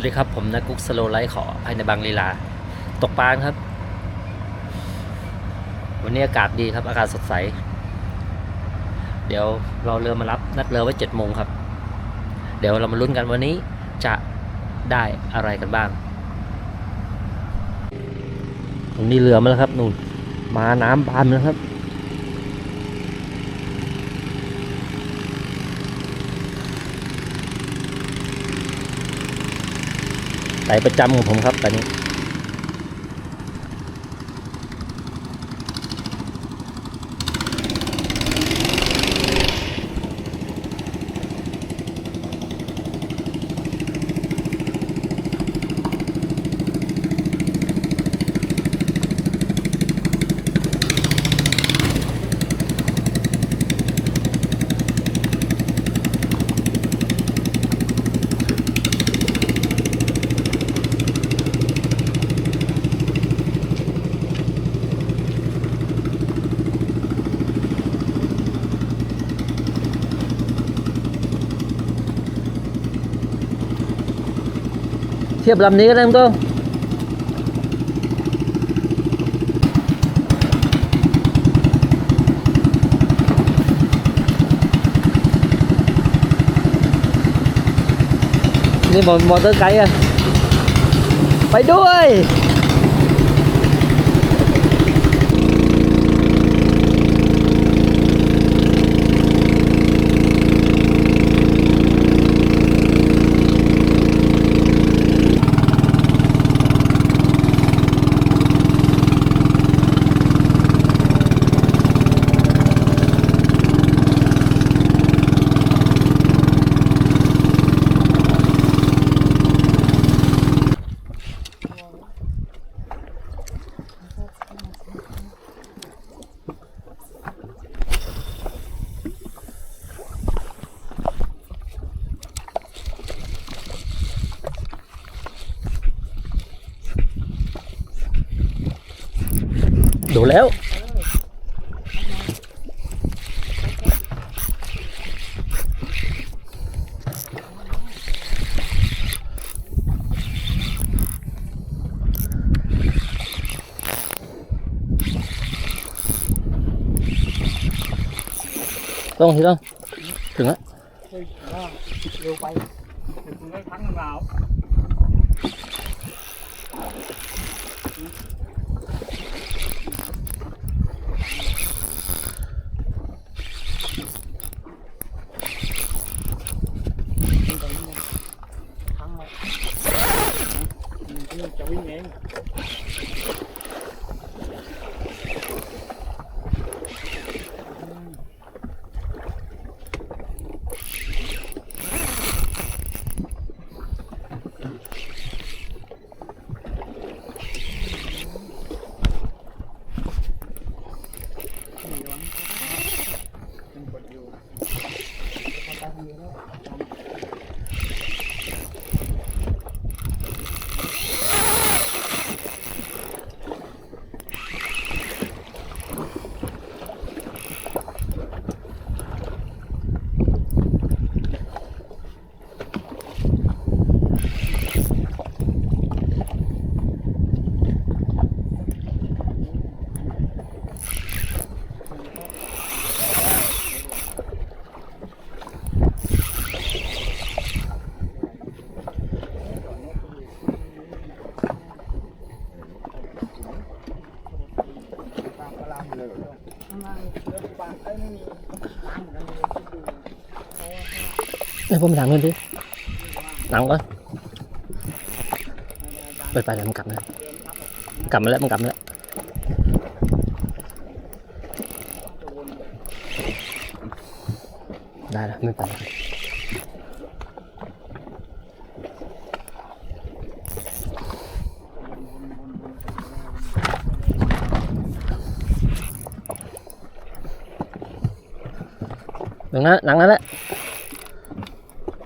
วัสดีครับผมนักกุ๊กสโลไลท์ขอภายในบางลีลาตกปลาครับวันนี้อากาศดีครับอากาศสดใสเดี๋ยวเราเรือมารับนัดเรือไว้7 โมงครับเดี๋ยวเรามาลุ้นกันวันนี้จะได้อะไรกันบ้างตรงนี้เรือมาแล้วครับนู่นมาน้ำบานแล้วครับไต่ประจำของผมครับตอนนี้เทียบลำนี้ก็ได้มั้งก็นี่มอเตอร์ไกด์อะไปด้วยโดนแล้วต้องทีต้องถึงแล้วเร็วไปถึงได้ทั้งหนาวจะวิ่งเองนี่ผมไปถามเพื่อนดิหนังก่อนไปแล้วมันกลับแล้วกลับมาแล้วมันกลับมาแล้วได้แล้วไม่ไปหนังนั้นแหละ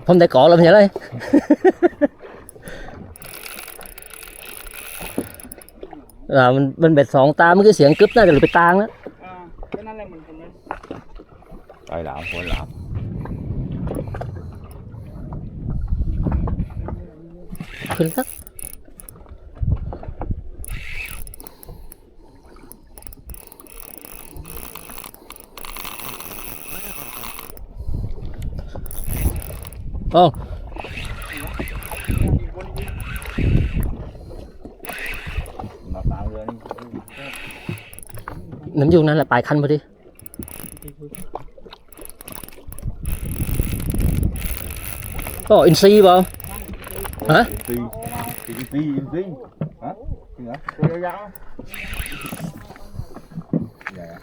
ผมได้เกาะแล้วไม่ใช่เลยมันเบ็ด2 ตาเมื่อกี้เสียงกึ๊บน่าจะหลุดไปตางแล้วก็นั่นแหละเหมือนกันเลยไปหลามคนหลาม ขึ้นสักโอ้ มาตามเรือนี่ น้ำยุงนั่นแหละปลายคันพอดีก็อินซีเปล่าฮะ ตีฮะจริงเหรอ ตัวยาว ใหญ่อะ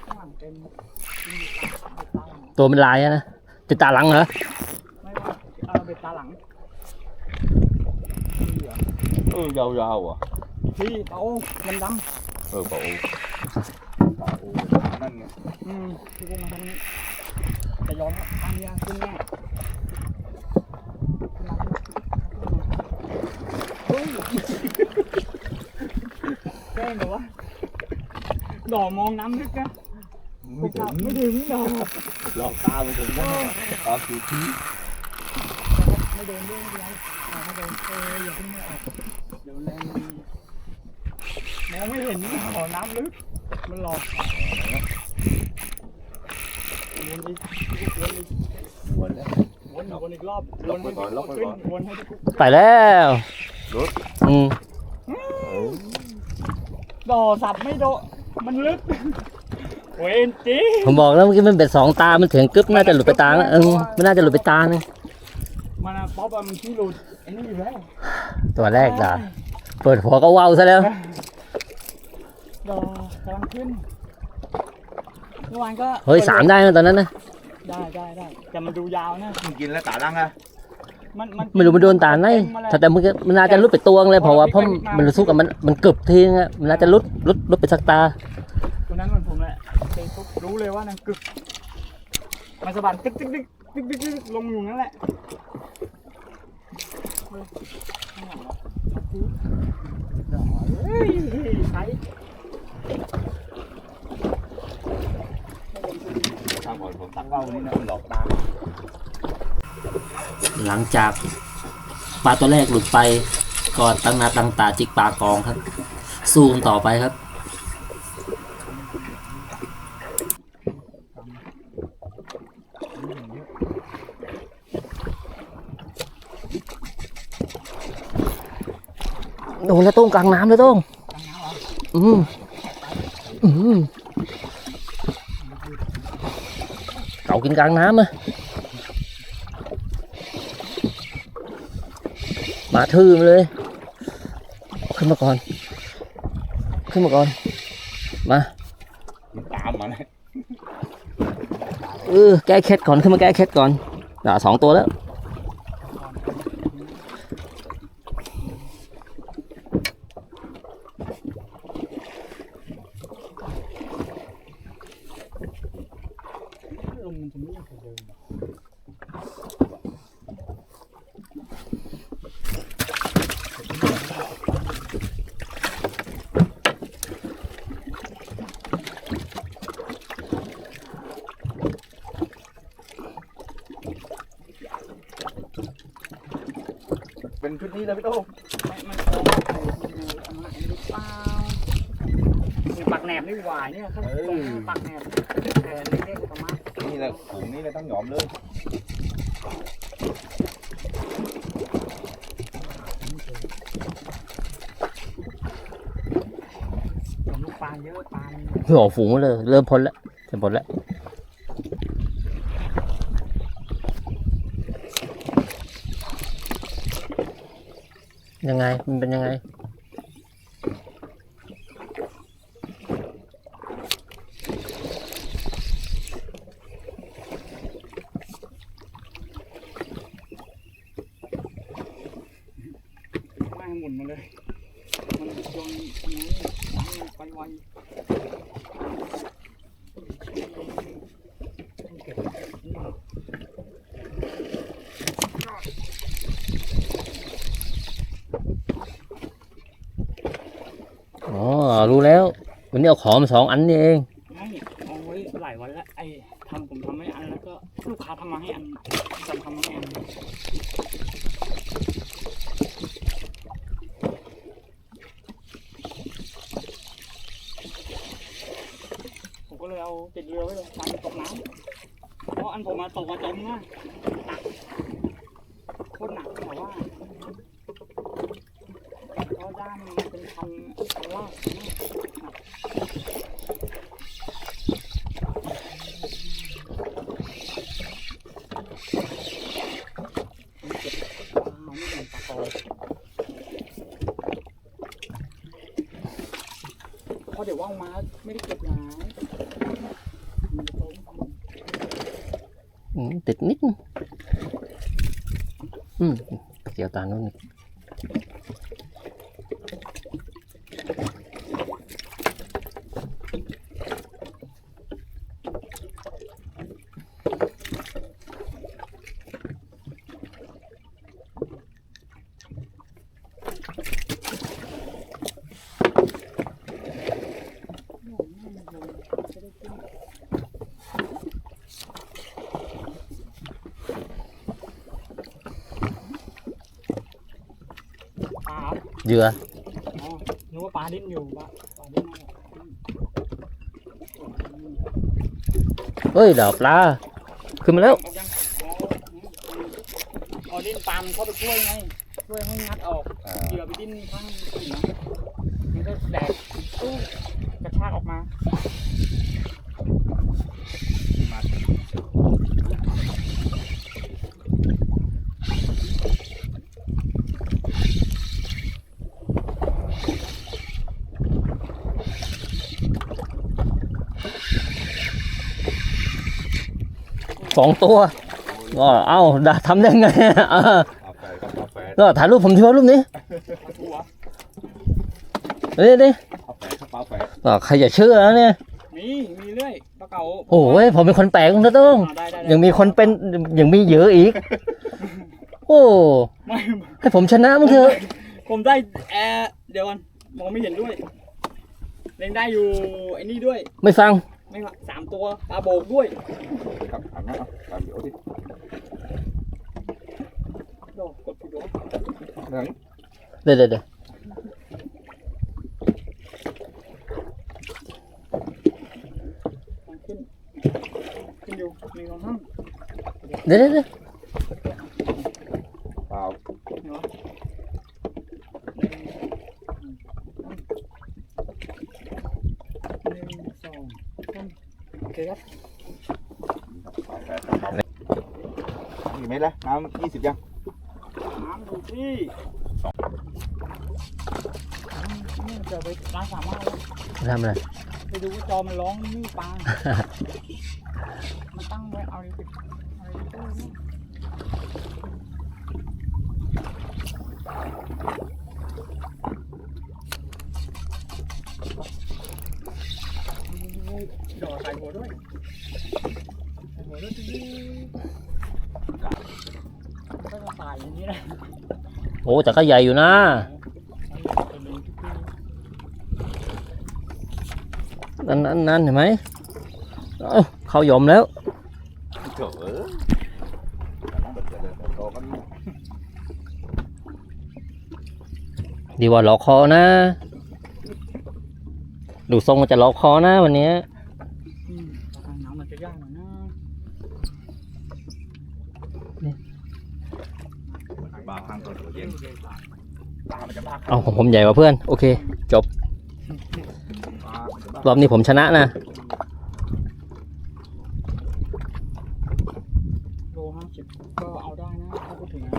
ข้างหลังเป็น ตัวเป็นลายอะนะติดตาหลังเหรอ ไม่ว่าเบ็ดตาหลัง ยาวอ่ะ พี่เปามันด เปล่าโอ้นั่นไง ำที่พวกมันทำนี้จะยอมทางนี้ขึ้นแน่แกล้งเหรอวะดอกมองน้ำลึกนะ ไม่ถึงดอก หลอกตาไปถึงว่าตาสูที่ ไม่โดนเรื่องเดียวไม่โดนอย่าเพิ่งไม่ออกเดี๋ยวแรงมองไม่เห็นหอน้ำลึกมันหลอกวนอีก วนแล้ว วนอีกรอบวนให้ขึ้นวนให้ทุก ไปแล้ว รถ ดอสับไม่โดมันลึกเวนจี ผมบอกแล้วเมื่อกี้มันเป็น2 ตา มันถึงกึ๊บน่าจะหลุดไปตาแล้วไม่น่าจะหลุดไปตานึง มันป๊อปมันขี้หลุดไอ้นี่อยู่แล้ว ตัวแรกด่าเปิดหัวก็ว้าวซะแล้ว ดอกำลังขึ้นเมื่อวานก็ เฮ้ย3ได้นะตอนนั้นนะ ได้แต่มันดูยาวนะ กินแล้วตาลังอะ ไม่รู้มันโดนตาไหนแต่มันน่าจะลุดไปตัวนึงเลยเพราะว่าเพราะมันรู้สึกกับมันกึบทีนึงอะมันน่าจะลุดไปสักตา ตัวนั้นมันผมแหละเตะปุ๊บรู้เลยว่านั่นกึกมันสะบัดตึ๊กลงอยู่นั่นแหละเฮ้ยใช้ ทางก่อนผมตั้งเป้านี่นะมันหลอกตา หลังจากปลาตัวแรกหลุดไปก็ตั้งหน้าตั้งตาจิกปลากองครับ สู้กันต่อไปครับโดนแล้วต้งกลางน้ำเลยต้งเก่ากินกลางน้ำอะมาทื่อมาเลยขึ้นมาก่อนมา ตามมาเลย แก้เคล็ดก่อนขึ้นมาแก้เคล็ดก่อน2 ตัวแล้วลมมันจะไม่เหมือนเดิมเป็นชุดนี้เลยพี่โต้ มันโค้งหรือเปล่าปักแหนบนี่หวายเนี่ยข้างตรงปักแหนบแต่เล็กๆประมาณ นี่แหละถุงนี้เลยต้องหยอมเลย ลูกปลาเยอะปลา หัวฝูงเลยเริ่มพ้นแล้วจะพ้นแล้วยังไงมันเป็นยังไง แม่งหมุนมาเลยมันโยนตรงนี้ไปไวอ๋อรู้แล้ววันนี้เอาของมา2 อันนี่เอง ไม่เอาไว้หลายวันแล้วผมทำไม่อันแล้วก็ าทำมาให้อันจำทำมาให้อันผมก็เลยเอาติดเรือไว้เลยการตกน้ำเพราะอันผมมาตกมาจมนะหนักโคตรหนักแต่ว่าเพราะด้ามมันเป็นคันลากหนักเพราะเดี๋ยวว่างมาไม่ได้เก็บนะ ติดนิดนึงเสียวตาโน่นอีกปลา เหยื่อ อ๋อนึกว่าปลาดิ้นอยู่ปลาดิ้นนั่นแหละ เฮ้ยดาวปลาขึ้นมาแล้ว ออกยังอ๋อดิ้นปลามันเข้าไปช่วยไงช่วยให้งัดออกเหยื่อไปดิ้นข้างอื่นนะมันก็แดกตู้กระชากออกมา2 ตัวก็เอ้าทำได้ไงปลาแฝดครับปลาแฝด ก็ถ่ายรูปผมที่ว่ารูปนี้ หัว นี่ ปลาแฝดครับปลาแฝด ก็ใครจะเชื่อแล้วเนี่ย มีเรื่อยปลาเก๋า โอ้ยผมเป็นคนแปลกนะต้อง ได้ ยังมีคนเป็นยังมีเหยื่ออีก โอ้ ไม่ ให้ผมชนะมั้งเถอะ ผมได้เดี๋ยวก่อนมองไม่เห็นด้วยเล่นได้อยู่ไอ้นี่ด้วย ไม่ฟัง ไม่ว่า3 ตัวปลาโบกด้วย ครับอันนั้นปลาเดี๋ยวดิ โดกดผิดวะ ไหน เดี๋ยว มันขึ้นอยู่1 2 3 เดี๋ยว เปล่า เนาะโอเคครับ ปลาแฝดครับนี่ไหมล่ะน้ำ20ยัง น้ำดูที่เดี๋ยวไปร้านสามารถแล้ว ทำอะไร ไปดูว่าจอมันร้องนี่ปลามันตั้งไว้เอาดิดอกใส่หัวด้วยใส่หัวด้วยจริงก็จะตายอย่างนี้แหละ โอ้แต่ก็ใหญ่อยู่นะนั่นเห็นไหมเขายอมแล้ว เถอะน้ำแบบเจริญเติบโตมัน ดีกว่าล็อกคอนะ ดูทรงมันจะล็อกคอนะวันนี้ ทางน้ำมันจะยากหน่อยนะ ปลาทางตัวเย็นปลามันจะมาก เอาของผมใหญ่กว่าเพื่อน โอเค จบ ปลามันจะมาก รอบนี้ผมชนะนะ โล50ก็เอาได้นะถ้าพูดถึงนะ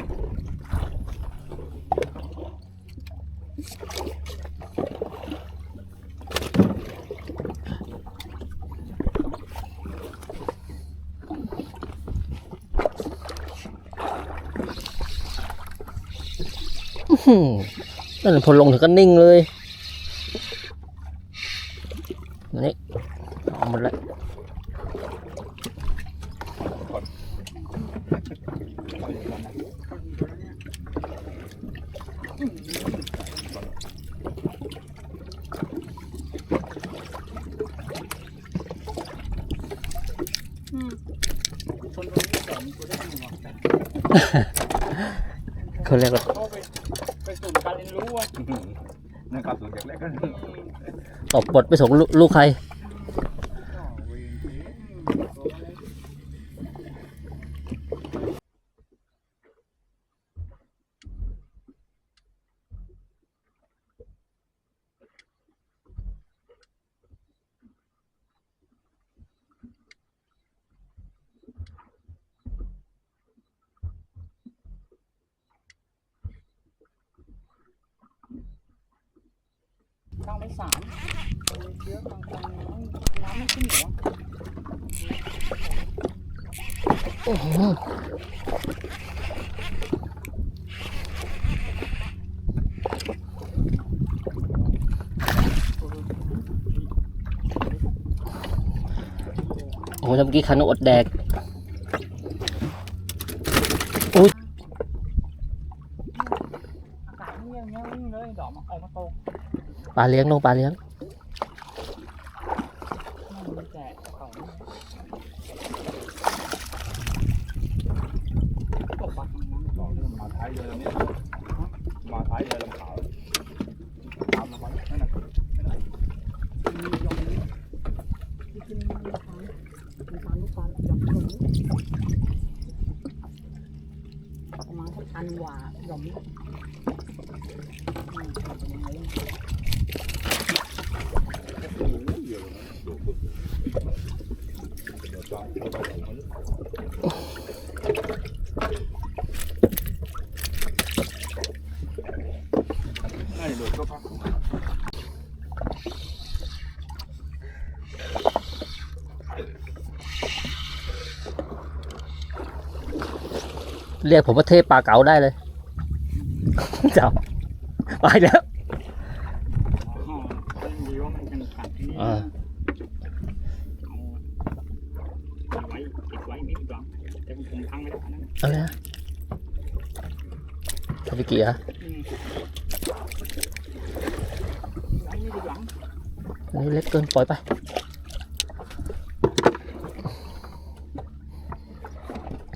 นั่นพอลงถึงก็นิ่งเลยนี่เอาหมดแล้ว เขาเรียกว่า เข้าไปศูนย์การเรียนรู้อ่ะ นะครับส่วนจากแรกก็ ตบบทไปส่งลูกใคร ตั้งไว้สารเชื้อกลางน้ำไม่ขึ้นเหรอ โอ้โหโอ้โหเมื่อกี้คันอดแดก อากาศเงียบเงี้ยเลยดอกมันออกมาโต ปลาเลี้ยงลงปลาเลี้ยง มันแจกเขาตกปลาทางนั้น ต่อเรื่องมาท้ายเรือลำนี้มาท้ายเรือลำขาวตามลงไปนั่นน่ะ มียอมนี้ที่ขึ้นมีทางลูกปลายอมลงประมาณสักพันกว่ายอมนี้น่าจะโดนก็พัก เรียกผมว่าเทพปลาเก๋าได้เลย เจ้าไปแล้ว ดีว่ามันยังขาดที่นี่เอาไว้ติดไว้ไม่ดีกว่าแต่ผมพังไม่ได้นะ เอาเลยนะทำไปกี่อะ ไว้ไม่ดีกว่า อันนี้เล็กเกินปล่อยไป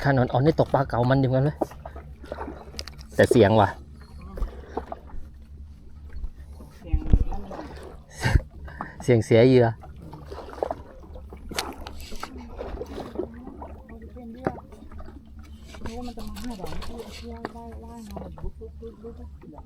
ขนาดอ่อนๆนี่ตกปลาเก๋ามันดีเหมือนกันเลยแต่เสียงว่ะ เสียงนั่นน่ะ เสียงเสียเหยื่อ เขาจะเป็นเรื่องรู้ว่ามันจะมาให้เราเที่ยวได้ว่ายมาบุ๊บบุ๊บบุ๊บบุ๊บแบบ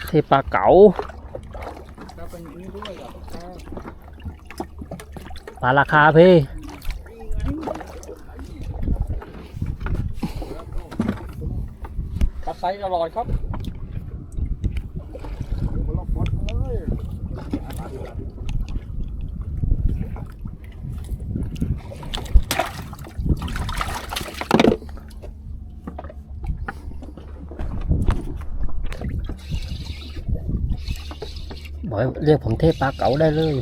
เทพปลาเก๋า เราเป็นนี้ด้วยแบบแค่ ปลาราคาพี่ คัดไซส์อร่อยครับ บอกให้เรียกผมเทพปลาเก๋าได้เลย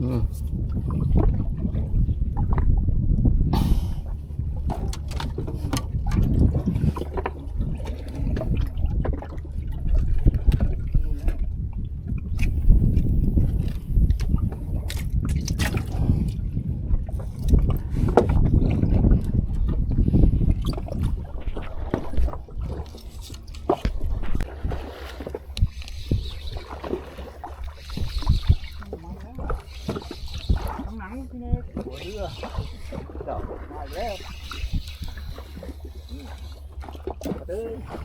อืมทั้งหนังพี่เนยหัวเรือเจ้ามาแล้วเด้อ อ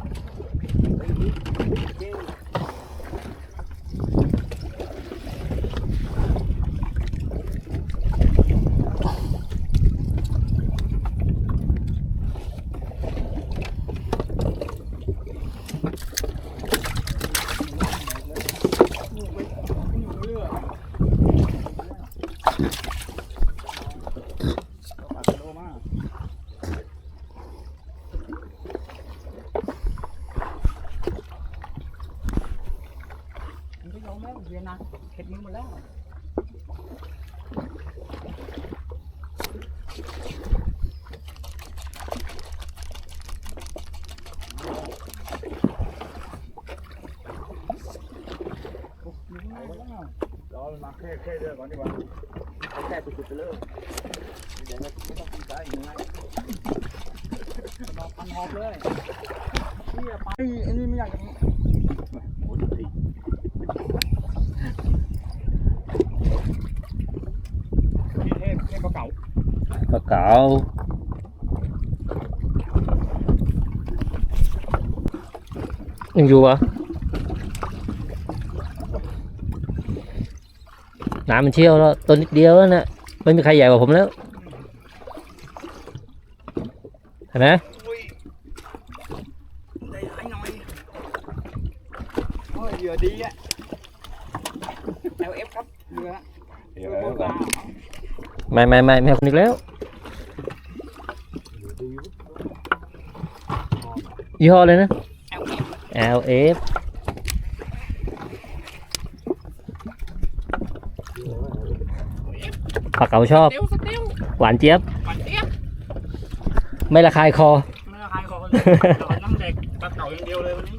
มือหมดแล้วโอ้มือหมดแล้ว รอมาแค่เรื่องก่อนดีกว่าแค่สุดๆไปเลยเดี๋ยวไม่ต้องตีใจยังไง ดอกพันหอบเลยนี่ไปอันนี้ไม่อยากจะ โอ้ยตี พี่เทพเก่า ปลาเก๋ายังอยู่เหรอน้ำมันเชี่ยวแล้วตัวนิดเดียวแล้วนะไม่มีใครใหญ่กว่าผมแล้วเห็นไหม อุ้ยได้หลายหน่อยโอ้ยเหยื่อดีอ่ะ LF ครับเหยื่อ เดี๋ยว ตัวปลา ไม่คนอีกแล้วยี่ห้อเลยนะ LF ปลาเก๋าชอบ สเตล หวานเจี๊ยบ หวานเจี๊ยบ ไม่ระคายคอ ไม่ละคายคอเลยเรานั่งเด็กปลาเก๋าอย่างเดียวเลยวันนี้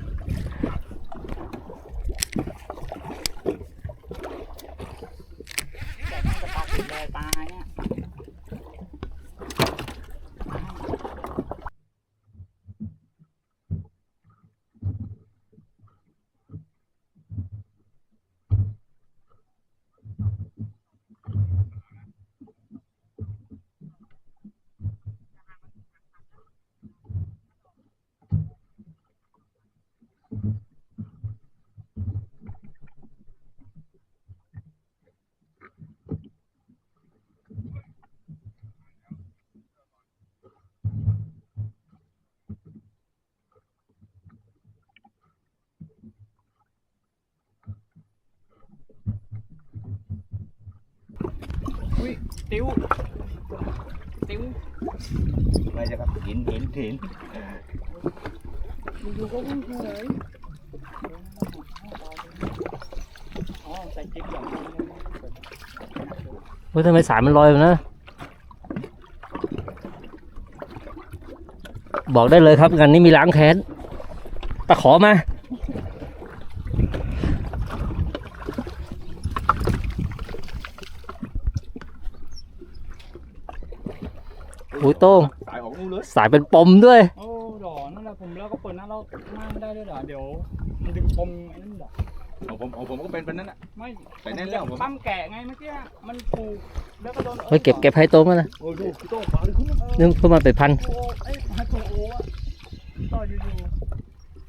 แต่นั่งกับปลาสีแดงตายเนี่ย อุ้ยติ้วไม่ใช่ครับหินอยู่ๆก็วิ่งเลยอ๋อใส่จิ๊บก่อน เฮ้ยทำไมสายมันลอยอยู่นะ บอกได้เลยครับงานนี้มีล้างแค้นตะขอมาอุ้ยโต้ง สายของนู้นเลย สายเป็นปมด้วย โอ้ดอนั่นแหละผมแล้วก็เปิดหน้าเราหน้าไม่ได้ด้วยเหรอเดี๋ยวมันดึงปมไอ้นั่นเหรอ ของผมก็เป็นนั้นน่ะ ไม่ แต่แน่นแล้วผม ปั้มแกะไงเมื่อกี้มันผูกแล้วก็โดน เฮ้ยเก็บให้โต้งแล้วนะ โอ้ยดูพี่โต้ปลาเลยคุณ นึกเพื่อมาเป็นพัน โอ้ไอ้ฮัตโตโอ้อะต่ออยู่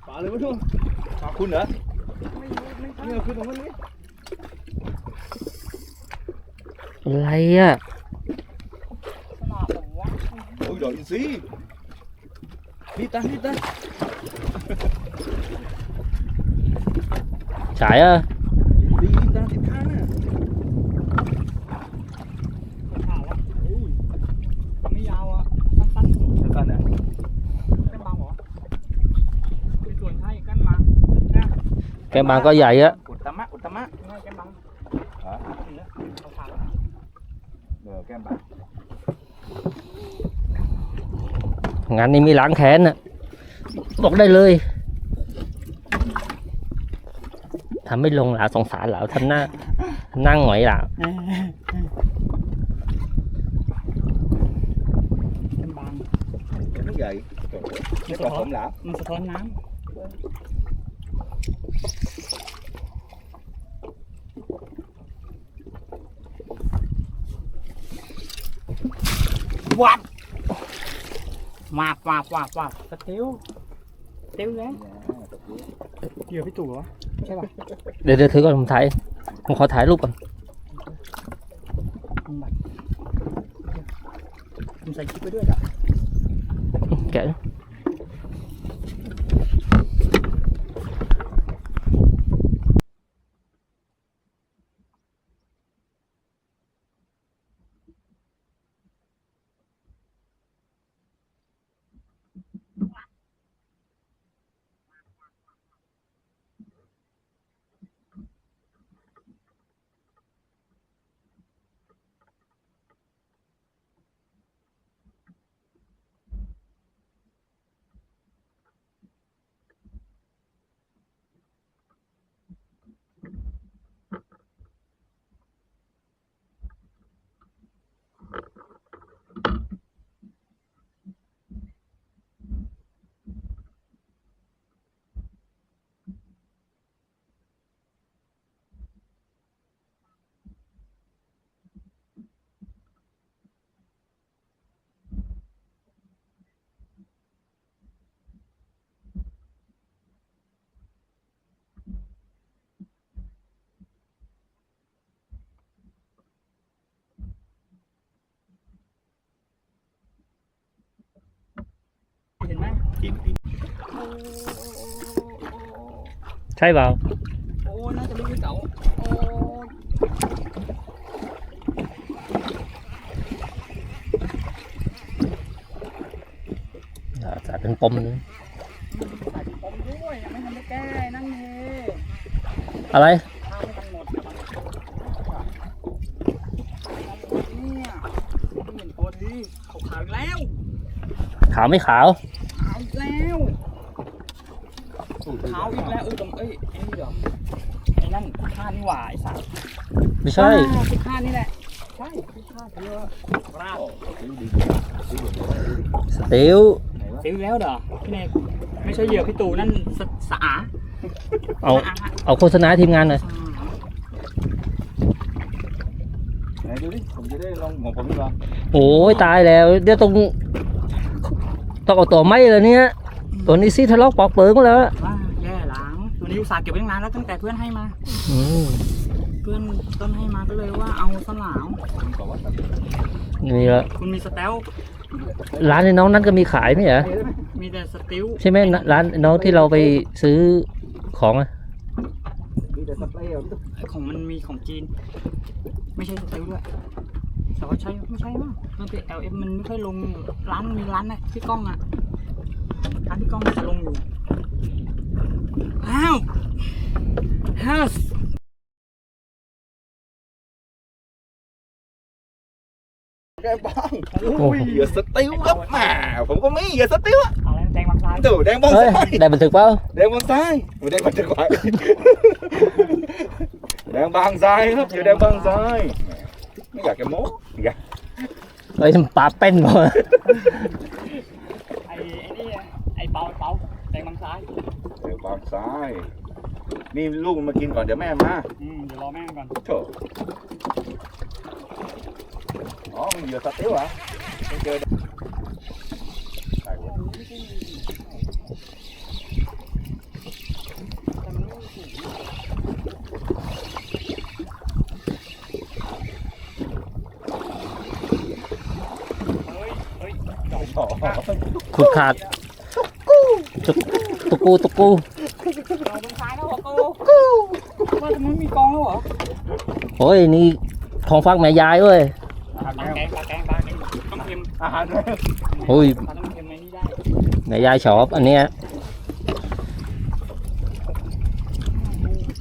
ปลาเลยมาดูปลาคุณเหรอ ๆไม่รู้ไม่ใช่ เนี่ยคือตรงนี้ อะไรอ่ะ ขนาดผมว่า โอ้ยดอกอินทรีนี่ตั้ง ฉายอ่ะ อินทรีตั้งติดข้างน่ะ ขาดแล้วไม่ยาวอ่ะสั้น แล้วกันน่ะ ๆแก้มบางเหรอมีส่วนให้แก้มบางนะ แกบางก็ใหญ่อ่ะ อุตตมะ ไม่แก้มบาง ฮะ นี่นะเขาขาด แก้มบาง งานนี้มีล้างแค้นอ่ะบอกได้เลยทำไม่ลงหลาสงสารหลาทำหน้านั่งหงอยหลา แก้มบาง ไม่ใหญ่ไม่กว่าผมหลา มันสะท้อนน้ำวับวาบสติลแล้วเหยื่อพี่ตู่เหรอใช่ป่ะ เดี๋ยวถือก่อนผมขอถ่ายรูปก่อน ผมใส่กิ๊บไปด้วยอ่ะ แกะ กิน ใช่เปล่า โอ้น่าจะไม่ใช่เก๋าโอ้ จะเป็นปม ใส่ปมด้วยยังไม่ทันได้แก้นั่นเอง อะไร ข้าวไม่ทันหมดเนี่ยเห็นตัวดีขาวอีกแล้ว ขาวไม่ขาว ขาวอีกแล้วขาวอีกแล้วตรงไอ้นี่เหรอไอ้นั่นข้านี่หว่าไอ้สัตว์ ไม่ใช่ คือข้านี่แหละใช่คือข้าเยอะราด สเติล ซิลแล้วเหรอพี่เนกไม่ใช่เหยื่อพี่ตู่นั่นสะอา เอาโฆษณาให้ทีมงานหน่อย ไหนดูดิผมจะได้ลองของผมดีกว่า โอ้ยตายแล้วเดี๋ยวต้องเอาตัวไม้เลยเนี่ยตัวนี้ซิทะเลาะปอกเปิงแล้ว ว่าแย่หลังตัวนี้อุตส่าห์เก็บไว้ตั้งนานแล้วตั้งแต่เพื่อนให้มา อืม เพื่อนต้นให้มาก็เลยว่าเอาสลาม ผมบอกว่า นี่ละ คุณมีสเตล ร้านในน้องนั้นก็มีขายไหมเหรอ มีแต่สติล ใช่ไหมร้านน้องที่เราไปซื้อของอะ มีแต่สเปรย์ ของมันมีของจีน ไม่ใช่สติลด้วยแต่ว่าใช่ไม่ใช่มั้งมันเป็น LF มันไม่ค่อยลงร้านมีร้านน่ะพี่ก้องอ่ะร้านพี่ก้องจะลงอยู่อ้าวฮัส แกบ้างเหยื่อสติลครับแหมผมก็มีเหยื่อสติลอ่ะ อะไรแดงบางซ้าย ตู่แดงบาง เฮ้ย ซ้าย ได้บันทึกเปล่า แดงบางซ้ายไม่ได้บางจังหวะแดงบางซ้ายครับอยู่แดงบางซ้ายไม่อยากจะโม้อยาก เฮ้ยปลาเป็นบ่ ไอ้นี่ไอ้เปาแดงบางซ้าย แดงบางซ้ายนี่ลูกมันมากินก่อนเดี๋ยวแม่มา เดี๋ยวรอแม่ก่อน โถอ๋อมันเหยื่อสติลเหรอไม่เจอใช่เว้ย เฮ้ย อ๋อ ขุดขาดตุกู เราบางซ้ายแล้วเหรอกูว่าจะไม่มีกองแล้วเหรอ โอ้ยนี่ของฟักแม่ยายเว้ย ปลาแกงต้องเค็ม อาหาร โอ้ย ปลาต้องเค็มในนี้ได้ แม่ยายชอบอันเนี้ย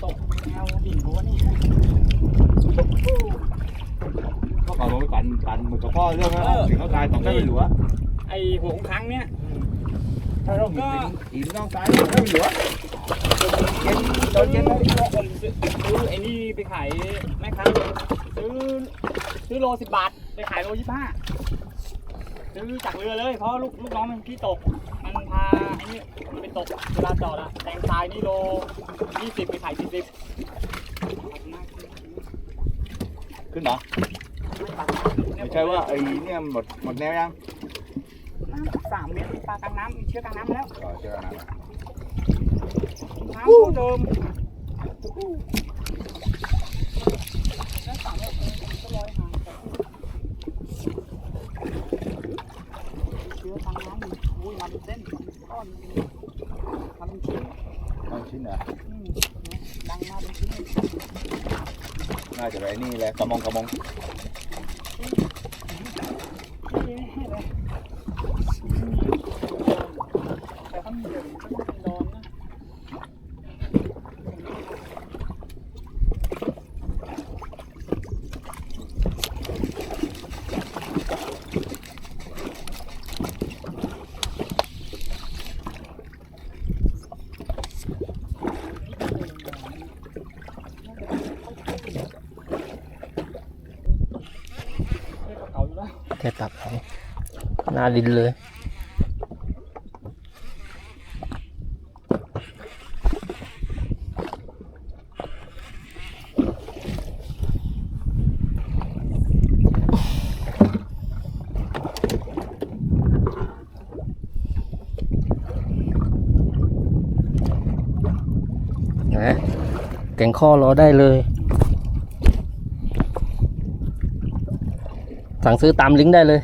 ตกแนวดิ่งกูวะนี่ ก็ขอผมไปปั่นมือกับพ่อเรื่องนั้นถึงเขาตายสองได้ไม่หลัว ไอหัวของครั้งเนี้ย ถ้าเราหินหินน้องตายไม่หลัวเย็นตอนเย็น ผมซื้อไอ้นี่ไปขายแม่ค้าซื้อโล10 บาทไปขายโล25ซื้อจากเรือเลยเพราะลูกน้องมันพี่ตกมันพาไอ้นี่มันไปตกเวลาจอดอะแตงทรายนี่โล20ไปขาย40 ขึ้นเหรอไม่ใช่ว่าไอ้เนี่ยหมดแนวยัง 3 เมตรปลากลางน้ำมีเชือกกลางน้ำแล้ว ต่อเจอนะ น้ำเท่าเดิมแล้ว3 เมตรก็ลอยห่างเชือกกลางน้ำอุ้ยมาเป็นเส้นก้อนทำเป็นชิ้น ต้องชิ้นเหรอ ดังมาเป็นชิ้น น่าจะไปนี่แหละกระมง นี่เลยแต่ถ้ามีเดิมก็ต้องโดนนะเก่าอยู่แล้ว แค่ตักเอาหน้าดินเลยนะแกงข้อรอได้เลย สั่งซื้อตามลิงก์ได้เลย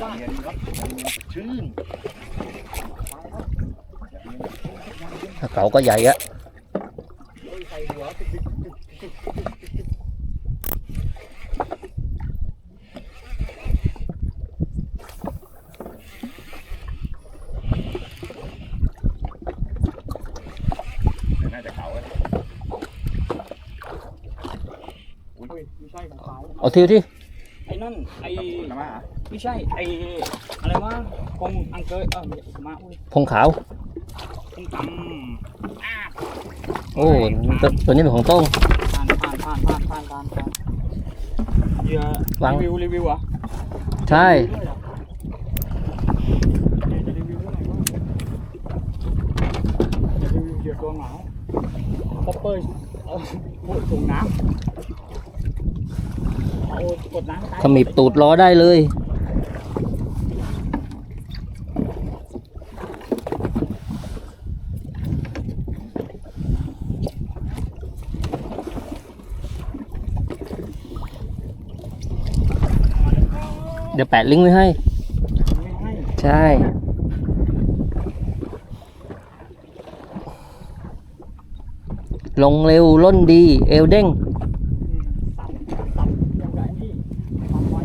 ว่า เย็นครับชื่น ปลาเก๋าก็ใหญ่อะ ใส่หัว น่าจะเขาเลยอุ้ย ไม่ใช่ของเขา เอาทีที่ ไอ้นั่นไอ้ น้ำมา ไม่ใช่ไอ้อะไรวะคงอังเกยมาอุ้ย พงขาว คงตำอ้า โอ้ตัวนี้เป็นของโต้ง ผ่านเหยื่อรีวิวเหรอ ใช่ จะรีวิวเท่าไหร่วะจะรีวิวเหยื่อตัวหมาป๊อปเปอร์เอาถุงน้ำเอากดน้ำ ขมิบตูดล้อได้เลย เดี๋ยวแปะลิงก์ไว้ให้ ไม่ให้ ใช่ ลงเร็วล่นดี เอวเด้ง สับอย่างไรนี่ทำไว้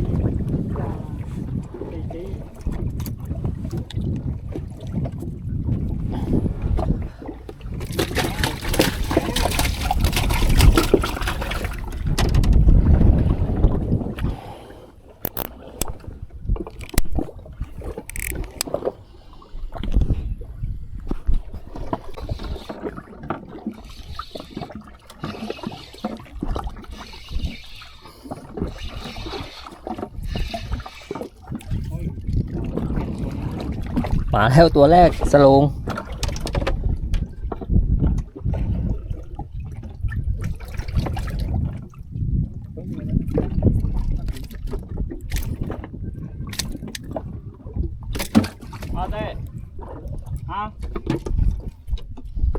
ตี มาแล้วตัวแรกสโลง เอาเต้ฮะ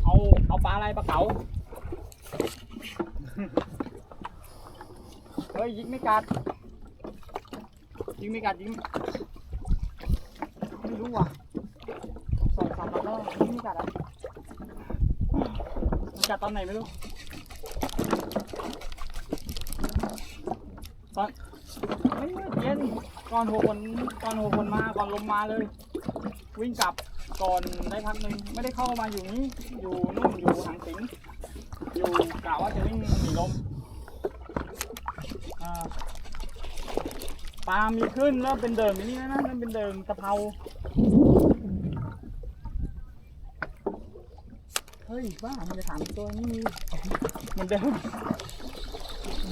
เอาปลาอะไรปลาเก๋าเฮ้ยยิงไม่กัดยิงไม่รู้ว่ะ2-3 นัดแล้วยิงไม่กัดอ่ะมันกัดตอนไหนไม่รู้ตอนไม่เมื่อเย็นก่อนหัวคนมาก่อนลมมาเลย วิ่งกลับก่อนได้พักหนึ่งไม่ได้เข้ามาอยู่นี้อยู่นู่นอยู่หางสิงอยู่กะว่าจะวิ่งหนีลมปลามีขึ้นแล้วเป็นเดิมอย่างนี้นะนั่นเป็นเดิมตะเภาเฮ้ยบ้ามันจะถามตัวนี้มีเหมือนเดิม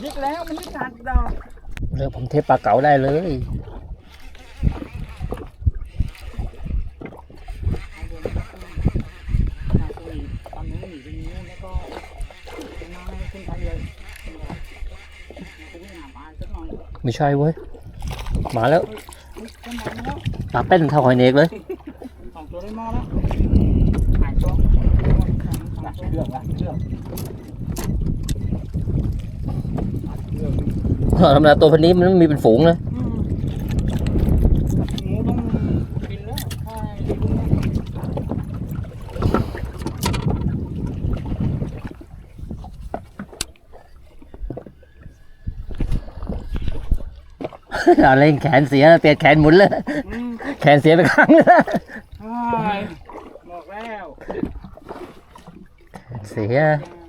ยิกแล้วมันไม่กัดดอก เรื่องผมเทปปลาเก๋าได้เลย ตอนนี้หนีไปนี้แล้วก็มาขึ้นไปเลยวิ่งหาปลาสักหน่อย ไม่ใช่เว้ย มาแล้ว ขึ้นมาแล้ว ปลาเต้นเท่าหอยเนกเลย 2 ตัวได้หม้อแล้วหายตัว เรื่องละเรื่อง ธรรมดาตัวพันนี้มันไม่มีเป็นฝูงนะ หมูต้องกินแล้วถ้าดีกุ้ง เอาเล่นแขนเสียเปลี่ยนแขนหมุนเลย แขนเสียไปครั้งเลย บอกแล้ว เสีย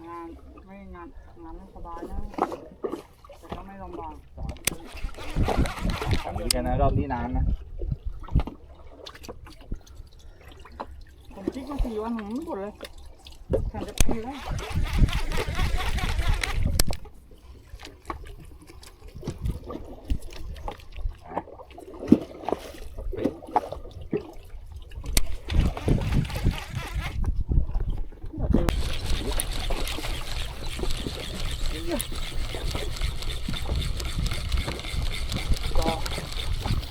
งานไม่สบายนะแต่ก็ไม่ลำบาก ทำกันนะรอบนี้นานนะ ผมคิดมา4 วันผมไม่บ่นเลยแข่งจะไปอยู่แล้ว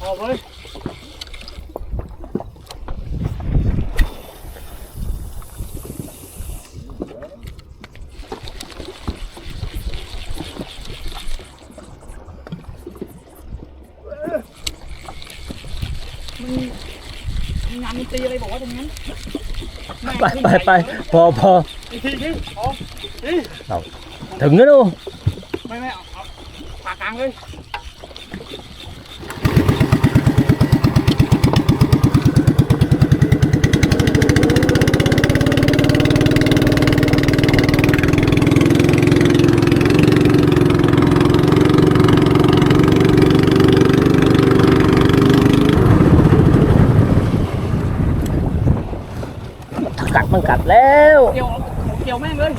พอเลย ตีอะไรบอกว่าตรงนั้นแม่ง ไป ขึ้น ไปไป เลย พอ อีกทีพออี ถึงแล้วดู ไม่เอาปากกลางเลย กัดมันกัดแล้ว เกี่ยวแม่งเลย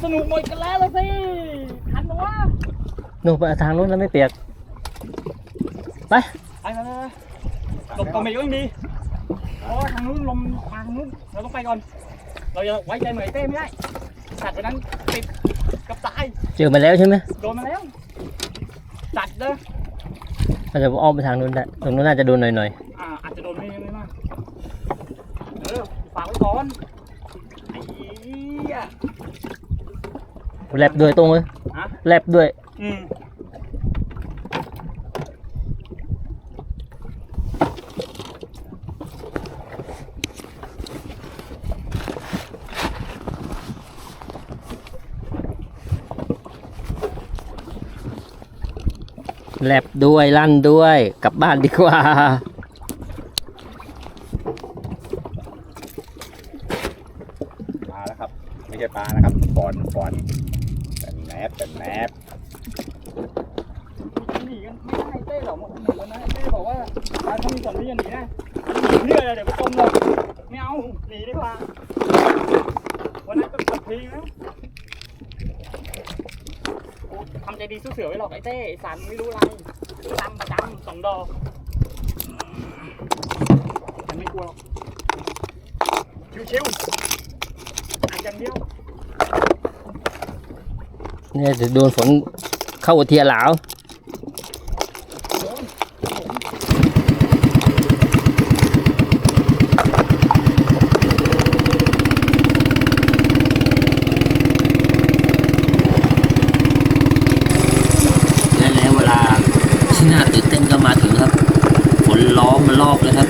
สนุกหมดกันแล้วเลยสิทันปะวะ หนูไปทางนู้นแล้วไม่เปียก ไป ไปหลบก่อนไม่ก็ยังดีเพราะว่าทางนู้นลมมาทางนู้นเราต้องไปก่อน เราจะไว้ใจเหมยเต้ไม่ได้สัตว์ตัวนั้นติดกับตาย เจอมาแล้วใช่ไหม โดนมาแล้วจัดเลย เราจะอ้อมไปทางนู้นได้ตรงนู้นน่าจะโดนหน่อย อาจจะโดนไม่มากฝากไว้ก่อนไอ้เหี้ย ๆแลบด้วยตรงเลย ฮะ แลบด้วย แลบด้วยลั่นด้วยกลับบ้านดีกว่า มาแล้วครับไม่ใช่ปลานะครับฝอนแต่แนบ หนีกันไม่ได้เต้หรอกหนีกันนะเต้บอกว่าถ้ามีส่วนที่จะหนีนะเรือเดี๋ยวไปจมเลยไม่เอาหนีดีกว่าวันนั้นก็กดทิ้งแล้วทำใจดีสู้เสือไว้หรอกไอ้เต้สารไม่รู้อะไรประจำ2 ดอกฉันไม่กลัวหรอกชิวๆอันอย่างเดียว เนี่ยจะโดนฝนเข้าเทียหลาว และแล้วเวลาที่น่าตื่นเต้นก็มาถึงครับ ฝนล้อมมันลอกเลยครับ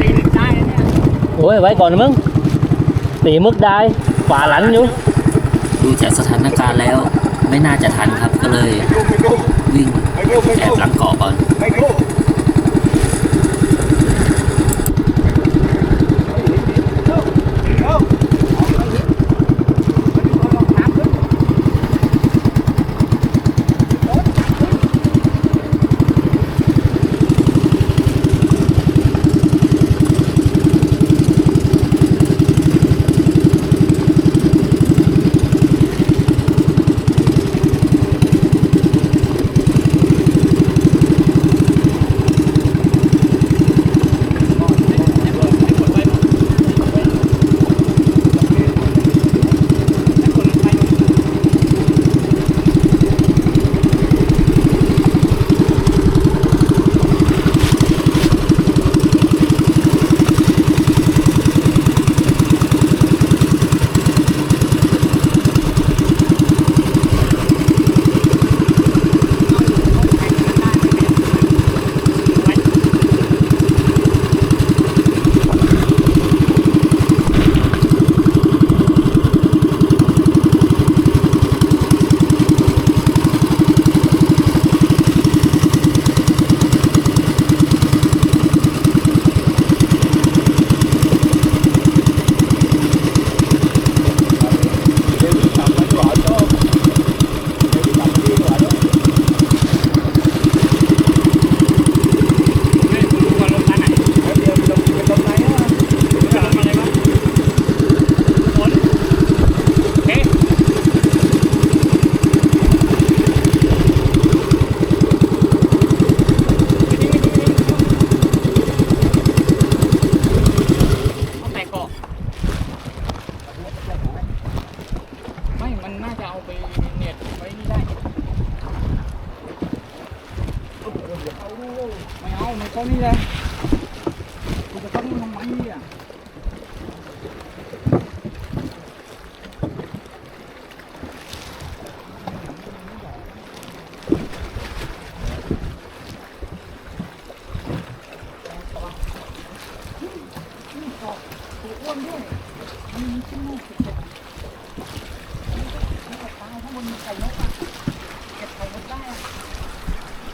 ตีหนึ่งได้นะเนี่ย โอ้ยไว้ก่อนนะมึงตีมึกได้ฝ่าหลันอยู่ ดูจากสถานการณ์แล้วไม่น่าจะทันครับก็เลยวิ่งแอบหลังเกาะก่อน ไม่รู้ เ น่าจะเอาไปเน็ตไว้นี่ได้ไม่เอาไม่เข้านี่เลยกูจะเข้านี่ทำไมอ่ะตัวอ้วนด้วยมันมีชิ้นลูกเก็บตาข้างบนมีไข่นกอ่ะเก็บไข่นกได้อ่ะ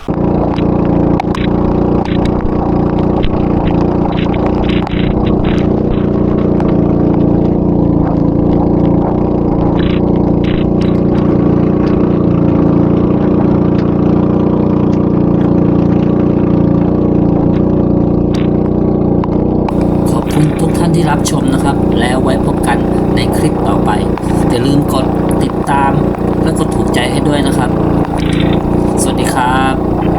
ขอบคุณทุกท่านที่รับชมนะครับ แล้วไว้พบกันในคลิปต่อไปอย่าลืมกดติดตามและกดถูกใจให้ด้วยนะครับ สวัสดีครับ